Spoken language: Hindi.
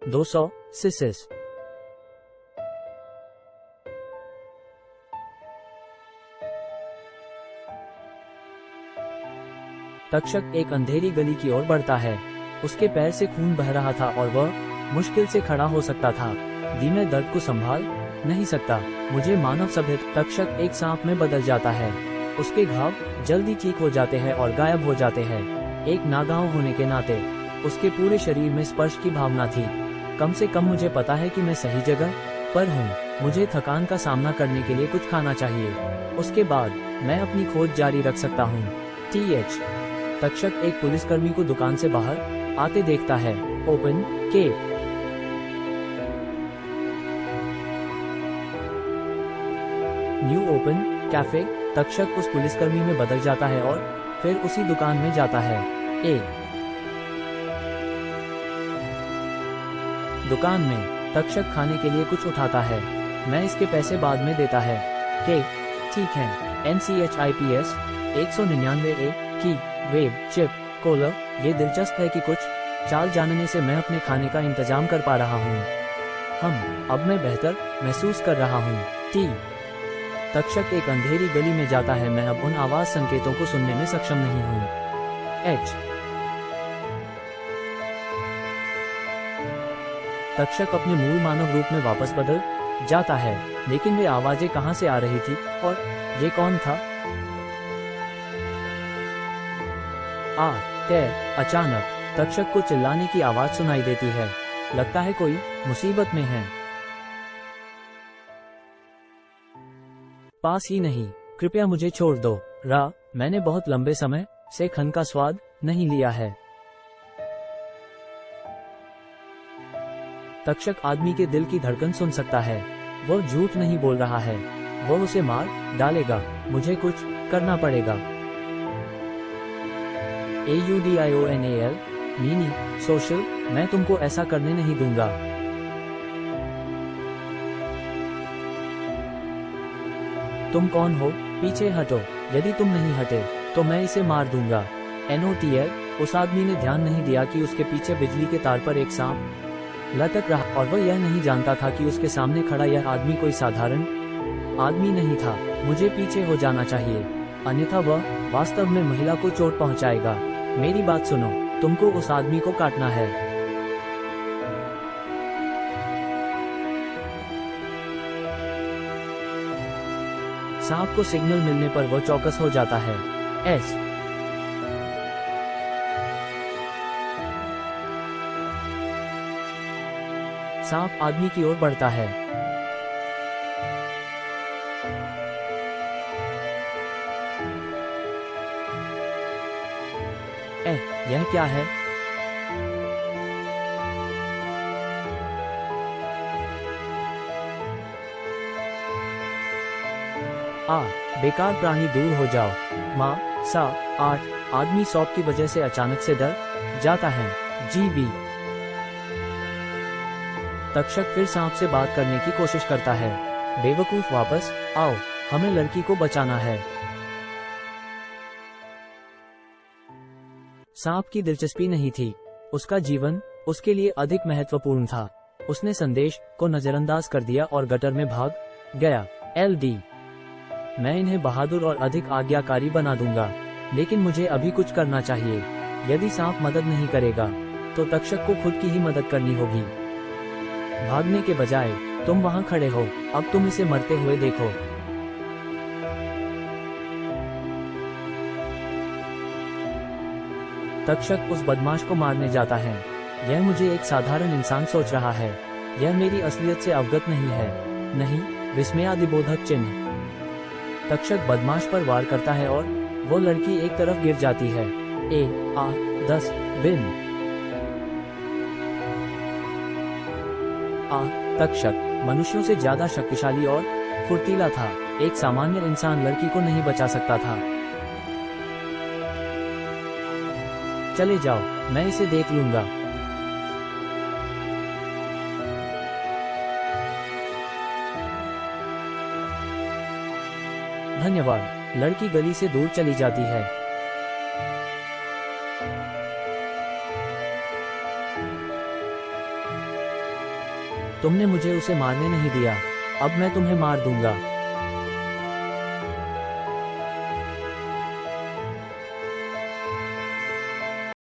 200 सिसिस। तक्षक एक अंधेरी गली की ओर बढ़ता है। उसके पैर से खून बह रहा था और वह मुश्किल से खड़ा हो सकता था। धीमे दर्द को संभाल नहीं सकता। मुझे मानव सभ्यता। तक्षक एक सांप में बदल जाता है। उसके घाव जल्दी ठीक हो जाते हैं और गायब हो जाते हैं। एक नागांव होने के नाते उसके पूरे शरीर में स्पर्श की भावना थी। कम से कम मुझे पता है कि मैं सही जगह पर हूँ। मुझे थकान का सामना करने के लिए कुछ खाना चाहिए। उसके बाद मैं अपनी खोज जारी रख सकता हूँ। TH। तक्षक एक पुलिसकर्मी को दुकान से बाहर आते देखता है। ओपन के। New open cafe. तक्षक उस पुलिसकर्मी में बदल जाता है और फिर उसी दुकान में जाता है। ए। दुकान में तक्षक खाने के लिए कुछ उठाता है। मैं इसके पैसे बाद में देता है। के। ठीक है। NCHIPS 199A की वेब चिप कोलर। ये दिलचस्प है कि कुछ चाल जानने से मैं अपने खाने का इंतजाम कर पा रहा हूँ। अब मैं बेहतर महसूस कर रहा हूँ। T। तक्षक एक अंधेरी गली में जाता है। मैं अब उन आवाज संकेतों को सुनने में सक्षम नहीं हूँ। H। तक्षक अपने मूल मानव रूप में वापस बदल जाता है, लेकिन वे आवाजें कहाँ से आ रही थी और ये कौन था? अचानक तक्षक को चिल्लाने की आवाज सुनाई देती है। लगता है कोई मुसीबत में है। पास ही नहीं, कृपया मुझे छोड़ दो। मैंने बहुत लंबे समय से खन का स्वाद नहीं लिया है। तक्षक आदमी के दिल की धड़कन सुन सकता है। वो झूठ नहीं बोल रहा है। वो उसे मार डालेगा। मुझे कुछ करना पड़ेगा। AUDIONAL मीनी सोशल। मैं तुमको ऐसा करने नहीं दूंगा। तुम कौन हो? पीछे हटो। यदि तुम नहीं हटे तो मैं इसे मार दूंगा। NOTL। उस आदमी ने ध्यान नहीं दिया कि उसके पीछे बिजली के तार पर एक सांप लटक रहा और वह यह नहीं जानता था कि उसके सामने खड़ा यह आदमी कोई साधारण आदमी नहीं था। मुझे पीछे हो जाना चाहिए, अन्यथा वह वास्तव में महिला को चोट पहुंचाएगा। मेरी बात सुनो, तुमको उस आदमी को काटना है। सांप को सिग्नल मिलने पर वह चौकस हो जाता है। S। सांप आदमी की ओर बढ़ता है। यह क्या है? बेकार प्राणी, दूर हो जाओ। माँ 8 आदमी सौंप की वजह से अचानक से डर जाता है। GB। तक्षक फिर सांप से बात करने की कोशिश करता है। बेवकूफ, वापस आओ, हमें लड़की को बचाना है। सांप की दिलचस्पी नहीं थी। उसका जीवन उसके लिए अधिक महत्वपूर्ण था। उसने संदेश को नजरअंदाज कर दिया और गटर में भाग गया। LD। मैं इन्हें बहादुर और अधिक आज्ञाकारी बना दूंगा, लेकिन मुझे अभी कुछ करना चाहिए। यदि सांप मदद नहीं करेगा तो तक्षक को खुद की ही मदद करनी होगी। भागने के बजाय तुम वहां खड़े हो। अब तुम इसे मरते हुए देखो। तक्षक उस बदमाश को मारने जाता है। यह मुझे एक साधारण इंसान सोच रहा है। यह मेरी असलियत से अवगत नहीं है। नहीं, विस्मयादिबोधक चिन्ह। तक्षक बदमाश पर वार करता है और वो लड़की एक तरफ गिर जाती है। A10 बिन। तक्षक मनुष्यों से ज्यादा शक्तिशाली और फुर्तीला था। एक सामान्य इंसान लड़की को नहीं बचा सकता था। चले जाओ, मैं इसे देख लूंगा। धन्यवाद। लड़की गली से दूर चली जाती है। तुमने मुझे उसे मारने नहीं दिया, अब मैं तुम्हें मार दूंगा।